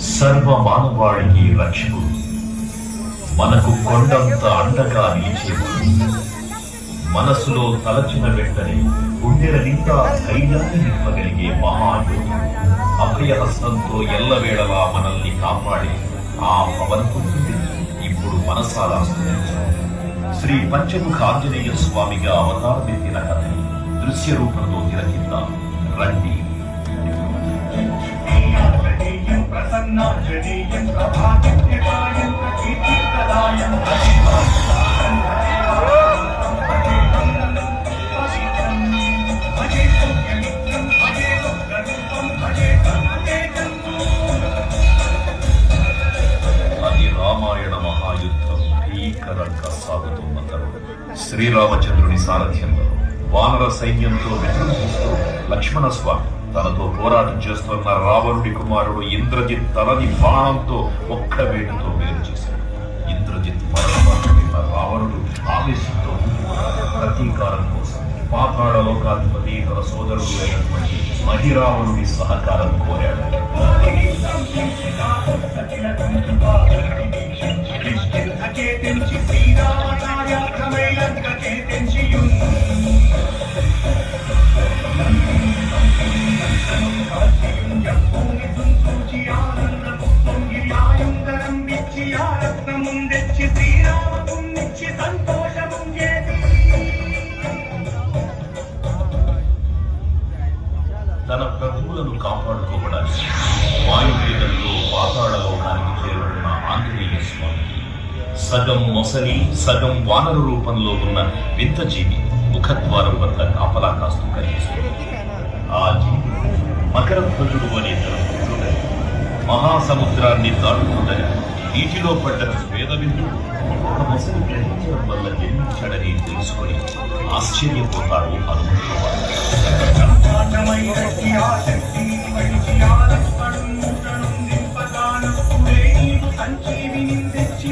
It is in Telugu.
సర్వ మానవాళికి రక్షకుడు, మనకు కొండంత అండగా నిలిచేవాడు, మనసులో తలచిన వెంటనే గుండెల నిండా ధైర్యాన్ని నింపగలిగే మహాయోధుడు, అభయహస్తంతో ఎల్లవేళలా మనల్ని కాపాడే ఆ భగవంతుడిని ఇప్పుడు మనసారా స్తుతించాలి. శ్రీ పంచముఖ ఆంజనేయ స్వామిగా అవతారమెత్తిన కథని దృశ్య రూపంలో తిలకిద్దాం రండి. అది రామాయణ మహాయుద్ధం భీకరంగా సాగుతున్న తరుణం. శ్రీరామచంద్రుని సారథ్యంలో వానర సైన్యంతో విజృంభిస్తూ లక్ష్మణ స్వామి తనతో పోరాటం చేస్తున్న రావణుడి కుమారుడు ఇంద్రజిత్ తలని బాణంతో ఒక్క వేటుతో వేరు చేశాడు. ఇంద్రజిత్ మరణిన రావణుడు ఆవేశంతో ప్రతీకారం కోసం పాతాళ లోకాధిపతి తన సోదరుడు అయినటువంటి మహిరావణుడి సహకారం కోరాడు. తన ప్రభువులను కాపాడుకోవడానికి వాయువేగంలో పాతాళ లోకానికి చేరుకున్న ఆంజనేయ స్వామి సగం మొసలి సగం వానర రూపంలో ఉన్న వింత జీవి ముఖద్వారం వద్ద కాపలా కాస్తూ కనిపిస్తుంది. ఆ జీవి మకర ధ్వజుడు అనే తన పుత్రుడని మహాసముద్రాన్ని దాటుతుందని నీటిలో పడ్డ వేదవిందుడు ఒక మొసలి గ్రహించడం వల్ల జన్మించాడని తెలుసుకొని ఆశ్చర్యపోతాడు హనుమంతుడు. సంజీవిని తెచ్చి